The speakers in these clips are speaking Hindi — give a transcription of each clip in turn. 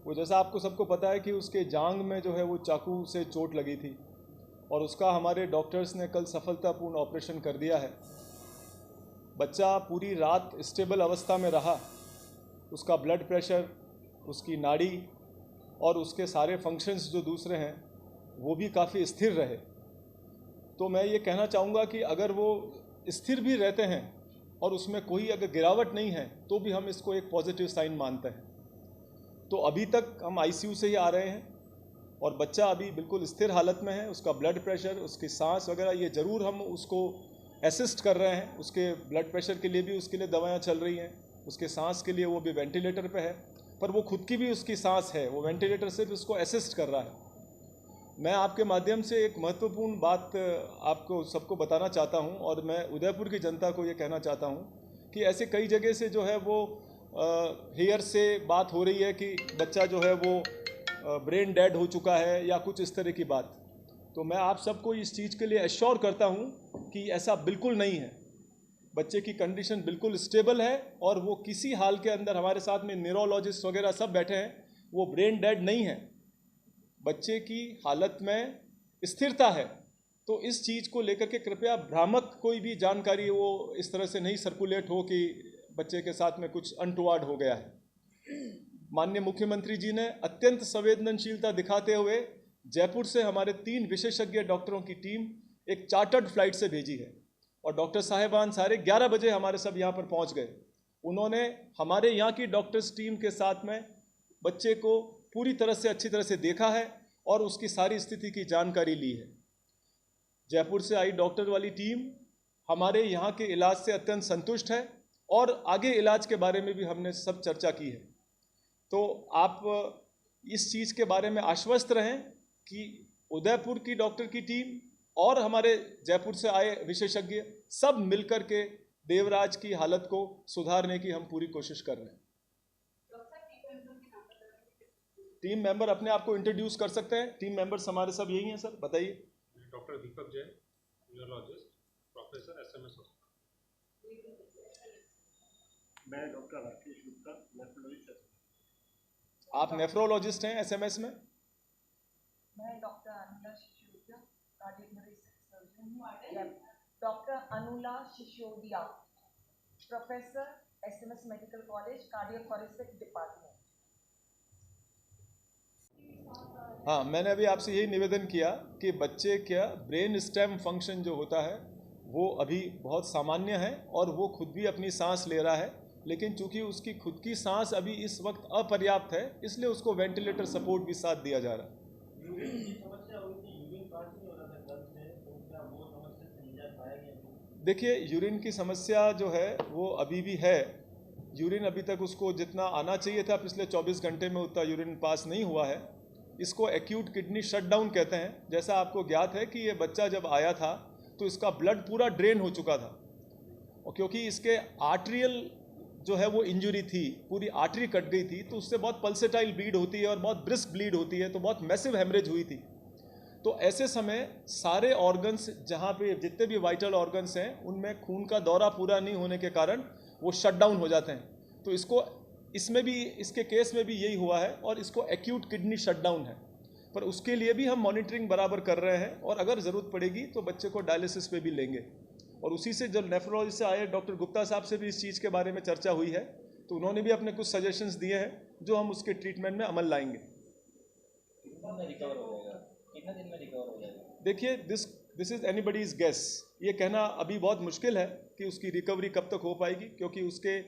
वो जैसा आपको सबको पता है कि उसके जांघ में जो है वो चाकू से चोट लगी थी और उसका हमारे डॉक्टर्स ने कल सफलतापूर्ण ऑपरेशन कर दिया है। बच्चा पूरी रात स्टेबल अवस्था में रहा। उसका ब्लड प्रेशर, उसकी नाड़ी और उसके सारे फंक्शंस जो दूसरे हैं वो भी काफ़ी स्थिर रहे। तो मैं ये कहना चाहूँगा कि अगर वो स्थिर भी रहते हैं और उसमें कोई अगर गिरावट नहीं है तो भी हम इसको एक पॉजिटिव साइन मानते हैं। तो अभी तक हम आईसीयू से ही आ रहे हैं और बच्चा अभी बिल्कुल स्थिर हालत में है। उसका ब्लड प्रेशर, उसकी सांस वगैरह ये ज़रूर हम उसको असिस्ट कर रहे हैं। उसके ब्लड प्रेशर के लिए भी उसके लिए दवाएं चल रही हैं, उसके सांस के लिए वो भी वेंटिलेटर पे है, पर वो खुद की भी उसकी सांस है, वो वेंटिलेटर से भी उसको असिस्ट कर रहा है। मैं आपके माध्यम से एक महत्वपूर्ण बात आपको सबको बताना चाहता हूं और मैं उदयपुर की जनता को ये कहना चाहता हूं कि ऐसे कई जगह से जो है वो हेयर से बात हो रही है कि बच्चा जो है वो ब्रेन डेड हो चुका है या कुछ इस तरह की बात। तो मैं आप सबको इस चीज़ के लिए एश्योर करता हूं कि ऐसा बिल्कुल नहीं है। बच्चे की कंडीशन बिल्कुल स्टेबल है और वो किसी हाल के अंदर, हमारे साथ में न्यूरोलॉजिस्ट वगैरह सब बैठे हैं, वो ब्रेन डेड नहीं है। बच्चे की हालत में स्थिरता है। तो इस चीज़ को लेकर के कृपया भ्रामक कोई भी जानकारी वो इस तरह से नहीं सर्कुलेट हो कि बच्चे के साथ में कुछ अनटुवार्ड हो गया है। माननीय मुख्यमंत्री जी ने अत्यंत संवेदनशीलता दिखाते हुए जयपुर से हमारे 3 विशेषज्ञ डॉक्टरों की टीम एक चार्टर्ड फ्लाइट से भेजी है और डॉक्टर साहेबान सारे 11 बजे हमारे सब यहाँ पर पहुँच गए। उन्होंने हमारे यहाँ की डॉक्टर्स टीम के साथ में बच्चे को पूरी तरह से अच्छी तरह से देखा है और उसकी सारी स्थिति की जानकारी ली है। जयपुर से आई डॉक्टर वाली टीम हमारे यहाँ के इलाज से अत्यंत संतुष्ट है और आगे इलाज के बारे में भी हमने सब चर्चा की है। तो आप इस चीज़ के बारे में आश्वस्त रहें कि उदयपुर की डॉक्टर की टीम और हमारे जयपुर से आए विशेषज्ञ सब मिलकर के देवराज की हालत को सुधारने की हम पूरी कोशिश कर रहे हैं। टीम मेंबर अपने आप को इंट्रोड्यूस कर सकते हैं। टीम मेंबर्स हमारे सब यही हैं सर, बताइए। डॉक्टर दीपक जैन, न्यूरोलॉजिस्ट, प्रोफेसर एसएमएस। मैं डॉक्टर राकेश गुप्ता, नेफ्रोलॉजिस्ट। आप नेफ्रोलॉजिस्ट हैं एसएमएस में? मैं doctor Anula Sisodia, cardiothoracic surgeon. Doctor Anula Sisodia, professor SMS medical college, cardiothoracic department. हाँ, मैंने अभी आपसे यही निवेदन किया कि बच्चे का ब्रेन स्टेम फंक्शन जो होता है वो अभी बहुत सामान्य है और वो खुद भी अपनी सांस ले रहा है, लेकिन चूंकि उसकी खुद की सांस अभी इस वक्त अपर्याप्त है इसलिए उसको वेंटिलेटर सपोर्ट भी साथ दिया जा रहा है। देखिए, यूरिन की समस्या जो है वो अभी भी है। यूरिन अभी तक उसको जितना आना चाहिए था पिछले 24 घंटे में उतना यूरिन पास नहीं हुआ है। इसको एक्यूट किडनी शटडाउन कहते हैं। जैसा आपको ज्ञात है कि ये बच्चा जब आया था तो इसका ब्लड पूरा ड्रेन हो चुका था और क्योंकि इसके आर्टरियल जो है वो इंजरी थी, पूरी आर्टरी कट गई थी, तो उससे बहुत पल्सेटाइल ब्लीड होती है और बहुत ब्रिस्क ब्लीड होती है, तो बहुत मैसिव हेमरेज हुई थी। तो ऐसे समय सारे ऑर्गन्स, जहाँ पे जितने भी वाइटल ऑर्गन्स हैं उनमें खून का दौरा पूरा नहीं होने के कारण वो शटडाउन हो जाते हैं। तो इसको इसमें भी, इसके केस में भी यही हुआ है और इसको एक्यूट किडनी शटडाउन है। पर उसके लिए भी हम मॉनिटरिंग बराबर कर रहे हैं और अगर ज़रूरत पड़ेगी तो बच्चे को डायलिसिस पे भी लेंगे। और उसी से जो नेफ्रोलॉजी से आए डॉक्टर गुप्ता साहब से भी इस चीज़ के बारे में चर्चा हुई है, तो उन्होंने भी अपने कुछ सजेशंस दिए हैं जो हम उसके ट्रीटमेंट में अमल लाएंगे। कितना दिन में रिकवर हो जाएगा? देखिए, दिस इज़ एनीबडीज गेस। ये कहना अभी बहुत मुश्किल है कि उसकी रिकवरी कब तक हो पाएगी, क्योंकि उसके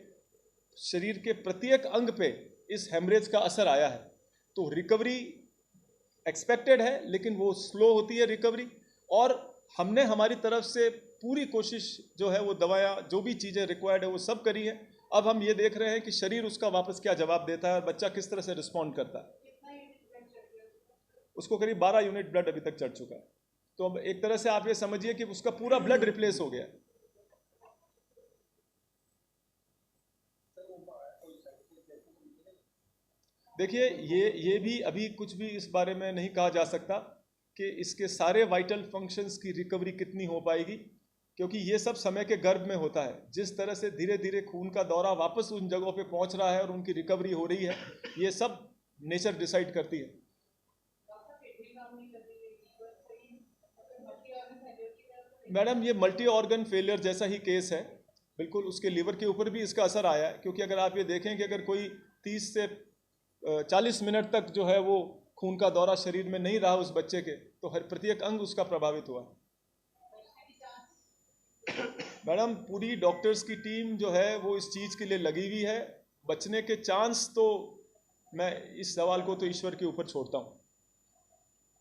शरीर के प्रत्येक अंग पे इस हेमरेज का असर आया है। तो रिकवरी एक्सपेक्टेड है, लेकिन वो स्लो होती है रिकवरी। और हमने हमारी तरफ से पूरी कोशिश जो है वो दवायाँ, जो भी चीज़ें रिक्वायर्ड है वो सब करी है। अब हम ये देख रहे हैं कि शरीर उसका वापस क्या जवाब देता है और बच्चा किस तरह से रिस्पॉन्ड करता है। उसको करीब 12 यूनिट ब्लड अभी तक चढ़ चुका है। तो अब एक तरह से आप ये समझिए कि उसका पूरा ब्लड रिप्लेस हो गया। देखिए, ये भी अभी कुछ भी इस बारे में नहीं कहा जा सकता कि इसके सारे वाइटल फंक्शंस की रिकवरी कितनी हो पाएगी, क्योंकि ये सब समय के गर्भ में होता है। जिस तरह से धीरे धीरे खून का दौरा वापस उन जगहों पे पहुंच रहा है और उनकी रिकवरी हो रही है, ये सब नेचर डिसाइड करती है। मैडम ये मल्टी ऑर्गन फेलियर जैसा ही केस है, बिल्कुल उसके लीवर के ऊपर भी इसका असर आया है, क्योंकि अगर आप ये देखें कि अगर कोई 30 से 40 मिनट तक जो है वो खून का दौरा शरीर में नहीं रहा उस बच्चे के, तो हर प्रत्येक अंग उसका प्रभावित हुआ। मैडम पूरी डॉक्टर्स की टीम जो है वो इस चीज़ के लिए लगी हुई है। बचने के चांस तो मैं इस सवाल को तो ईश्वर के ऊपर छोड़ता हूँ।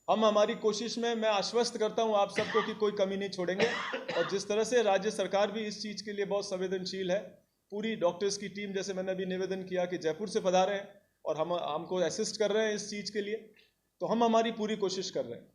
हम हमारी कोशिश में, मैं आश्वस्त करता हूँ आप सबको कि कोई कमी नहीं छोड़ेंगे, और जिस तरह से राज्य सरकार भी इस चीज़ के लिए बहुत संवेदनशील है, पूरी डॉक्टर्स की टीम, जैसे मैंने अभी निवेदन किया कि जयपुर से पधारे हैं और हमको असिस्ट कर रहे हैं इस चीज़ के लिए, तो हम हमारी पूरी कोशिश कर रहे हैं।